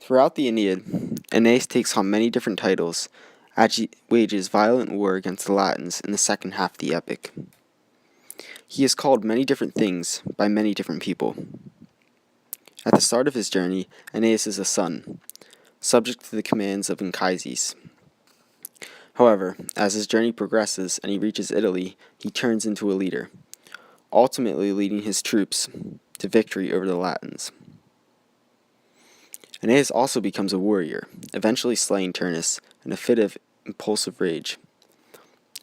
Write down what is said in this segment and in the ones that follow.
Throughout the Aeneid, Aeneas takes on many different titles as he wages violent war against the Latins in the second half of the epic. He is called many different things by many different people. At the start of his journey, Aeneas is a son, subject to the commands of Anchises. However, as his journey progresses and he reaches Italy, he turns into a leader, ultimately leading his troops to victory over the Latins. Aeneas also becomes a warrior, eventually slaying Turnus in a fit of impulsive rage.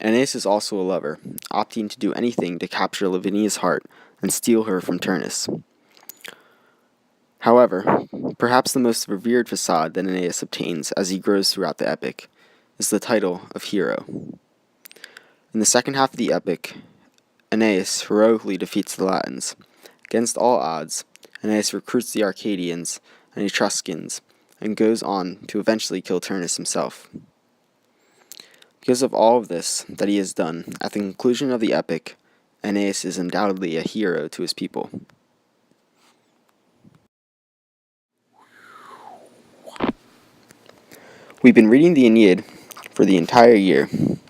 Aeneas is also a lover, opting to do anything to capture Lavinia's heart and steal her from Turnus. However, perhaps the most revered facade that Aeneas obtains as he grows throughout the epic is the title of hero. In the second half of the epic, Aeneas heroically defeats the Latins. Against all odds, Aeneas recruits the Arcadians and Etruscans and goes on to eventually kill Turnus himself. Because of all of this that he has done, at the conclusion of the epic, Aeneas is undoubtedly a hero to his people. We've been reading the Aeneid for the entire year, and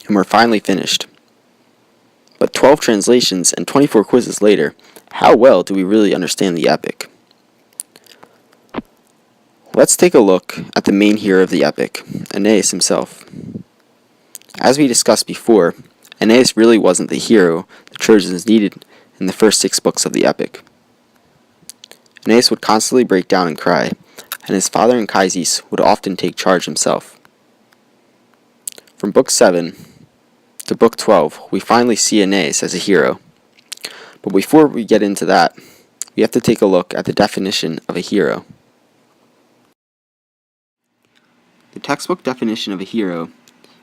we're finally finished. But 12 translations and 24 quizzes later, how well do we really understand the epic? Let's take a look at the main hero of the epic, Aeneas himself. As we discussed before, Aeneas really wasn't the hero the Trojans needed in the first 6 books of the epic. Aeneas would constantly break down and cry, and his father Anchises would often take charge himself. From Book 7 to Book 12, we finally see Aeneas as a hero. But before we get into that, we have to take a look at the definition of a hero. The textbook definition of a hero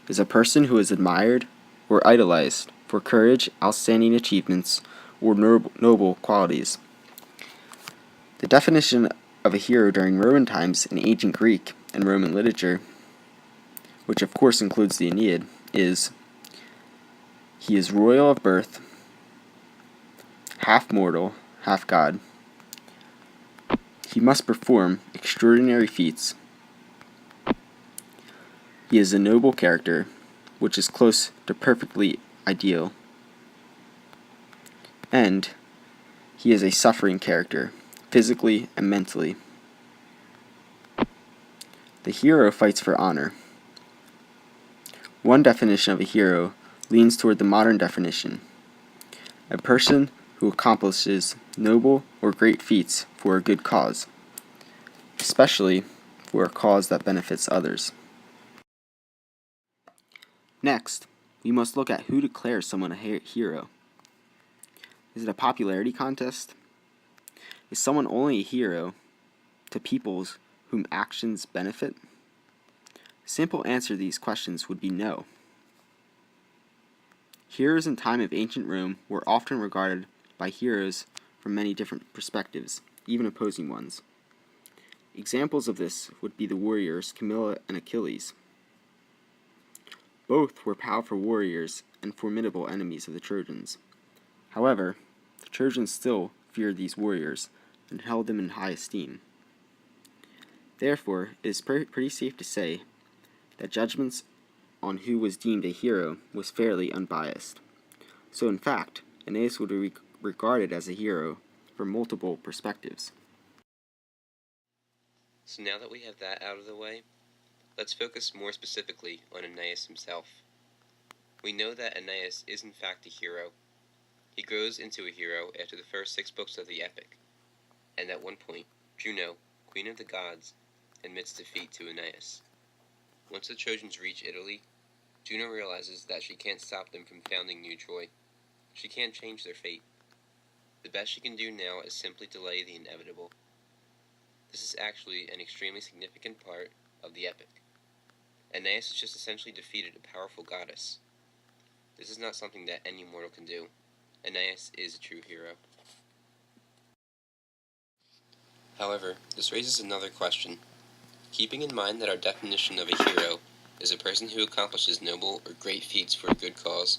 is a person who is admired or idolized for courage, outstanding achievements, or noble qualities. The definition of a hero during Roman times in ancient Greek and Roman literature, which of course includes the Aeneid, is: he is royal of birth, half mortal, half god. He must perform extraordinary feats. He is a noble character, which is close to perfectly ideal. And he is a suffering character, physically and mentally. The hero fights for honor. One definition of a hero leans toward the modern definition: a person who accomplishes noble or great feats for a good cause, especially for a cause that benefits others. Next, we must look at who declares someone a hero. Is it a popularity contest? Is someone only a hero to peoples whom actions benefit? A simple answer to these questions would be no. Heroes in time of ancient Rome were often regarded by heroes from many different perspectives, even opposing ones. Examples of this would be the warriors Camilla and Achilles. Both were powerful warriors and formidable enemies of the Trojans. However, the Trojans still feared these warriors and held them in high esteem. Therefore, it is pretty safe to say that judgments on who was deemed a hero was fairly unbiased. So in fact, Aeneas would be regarded as a hero from multiple perspectives. So now that we have that out of the way, let's focus more specifically on Aeneas himself. We know that Aeneas is in fact a hero. He grows into a hero after the first 6 books of the epic, and at one point, Juno, queen of the gods, admits defeat to Aeneas. Once the Trojans reach Italy, Juno realizes that she can't stop them from founding New Troy. She can't change their fate. The best she can do now is simply delay the inevitable. This is actually an extremely significant part of the epic. Aeneas has just essentially defeated a powerful goddess. This is not something that any mortal can do. Aeneas is a true hero. However, this raises another question. Keeping in mind that our definition of a hero is a person who accomplishes noble or great feats for a good cause,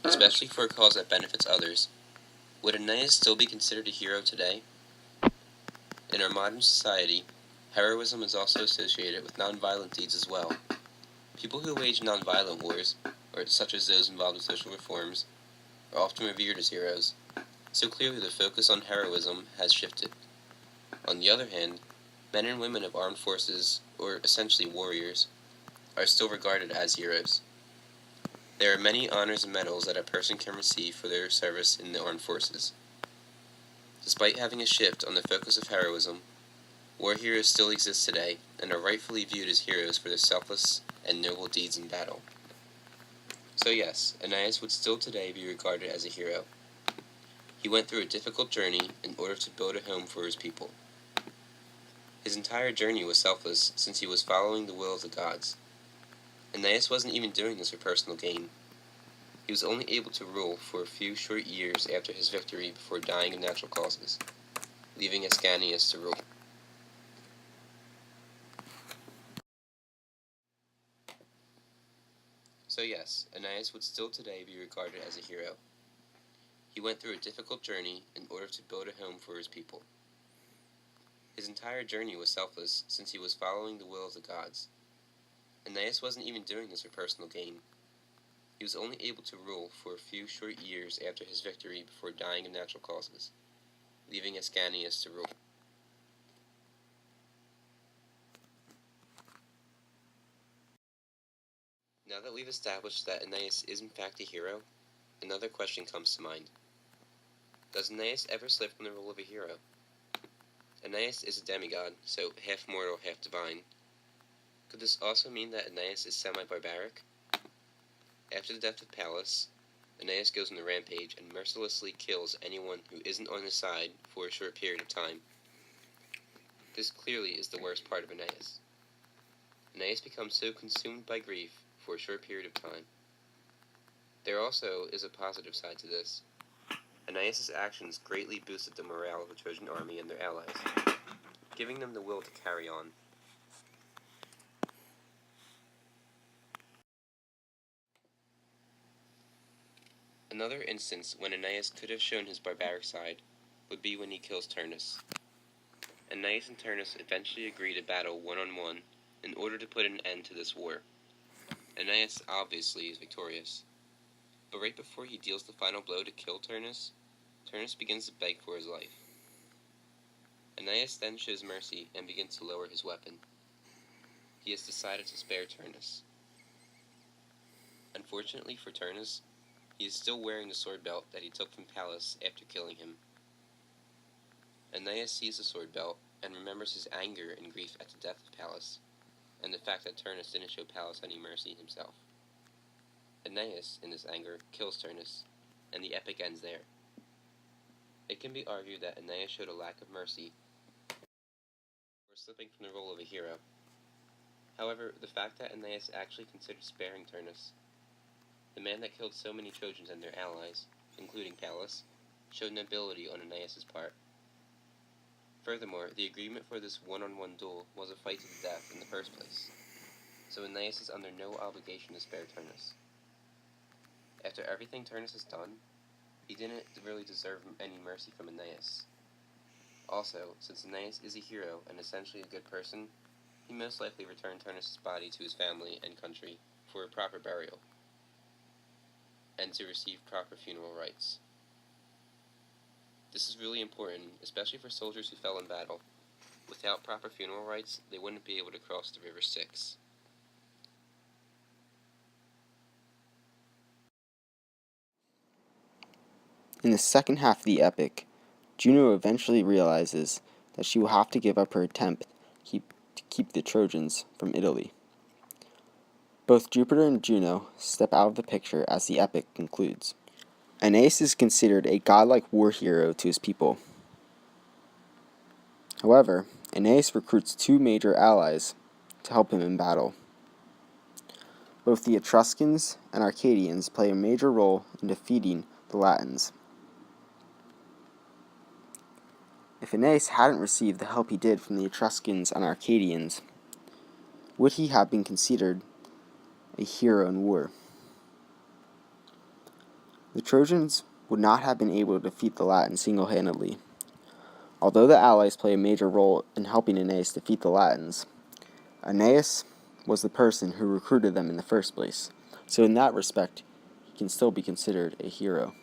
especially for a cause that benefits others, would Aeneas still be considered a hero today? In our modern society, heroism is also associated with nonviolent deeds as well. People who wage nonviolent wars, or such as those involved in social reforms, are often revered as heroes, so clearly the focus on heroism has shifted. On the other hand, men and women of armed forces, or essentially warriors, are still regarded as heroes. There are many honors and medals that a person can receive for their service in the armed forces. Despite having a shift on the focus of heroism, war heroes still exist today and are rightfully viewed as heroes for their selfless and noble deeds in battle. So yes, Aeneas would still today be regarded as a hero. He went through a difficult journey in order to build a home for his people. His entire journey was selfless since he was following the will of the gods. Aeneas wasn't even doing this for personal gain. He was only able to rule for a few short years after his victory before dying of natural causes, leaving Aeneas to rule. So yes, Aeneas would still today be regarded as a hero. He went through a difficult journey in order to build a home for his people. His entire journey was selfless since he was following the will of the gods. Aeneas wasn't even doing this for personal gain. He was only able to rule for a few short years after his victory before dying of natural causes, leaving Aeneas to rule. Now that we've established that Aeneas is in fact a hero, another question comes to mind. Does Aeneas ever slip from the role of a hero? Aeneas is a demigod, so half mortal, half divine. Could this also mean that Aeneas is semi-barbaric? After the death of Pallas, Aeneas goes on a rampage and mercilessly kills anyone who isn't on his side for a short period of time. This clearly is the worst part of Aeneas. Aeneas becomes so consumed by grief for a short period of time. There also is a positive side to this. Aeneas' actions greatly boosted the morale of the Trojan army and their allies, giving them the will to carry on. Another instance when Aeneas could have shown his barbaric side would be when he kills Turnus. Aeneas and Turnus eventually agree to battle one-on-one in order to put an end to this war. Aeneas obviously is victorious, but right before he deals the final blow to kill Turnus, Turnus begins to beg for his life. Aeneas then shows mercy and begins to lower his weapon. He has decided to spare Turnus. Unfortunately for Turnus, he is still wearing the sword belt that he took from Pallas after killing him. Aeneas sees the sword belt and remembers his anger and grief at the death of Pallas, and the fact that Turnus didn't show Pallas any mercy himself. Aeneas, in this anger, kills Turnus, and the epic ends there. It can be argued that Aeneas showed a lack of mercy for slipping from the role of a hero. However, the fact that Aeneas actually considered sparing Turnus, the man that killed so many Trojans and their allies, including Pallas, showed nobility on Aeneas' part. Furthermore, the agreement for this one-on-one duel was a fight to the death in the first place, so Aeneas is under no obligation to spare Turnus. After everything Turnus has done, he didn't really deserve any mercy from Aeneas. Also, since Aeneas is a hero and essentially a good person, he most likely returned Turnus' body to his family and country for a proper burial, and to receive proper funeral rites. This is really important, especially for soldiers who fell in battle. Without proper funeral rites, they wouldn't be able to cross the River Styx. In the second half of the epic, Juno eventually realizes that she will have to give up her attempt to keep the Trojans from Italy. Both Jupiter and Juno step out of the picture as the epic concludes. Aeneas is considered a godlike war hero to his people. However, Aeneas recruits two major allies to help him in battle. Both the Etruscans and Arcadians play a major role in defeating the Latins. If Aeneas hadn't received the help he did from the Etruscans and Arcadians, would he have been considered a hero in war? The Trojans would not have been able to defeat the Latins single-handedly. Although the allies play a major role in helping Aeneas defeat the Latins, Aeneas was the person who recruited them in the first place, so in that respect, he can still be considered a hero.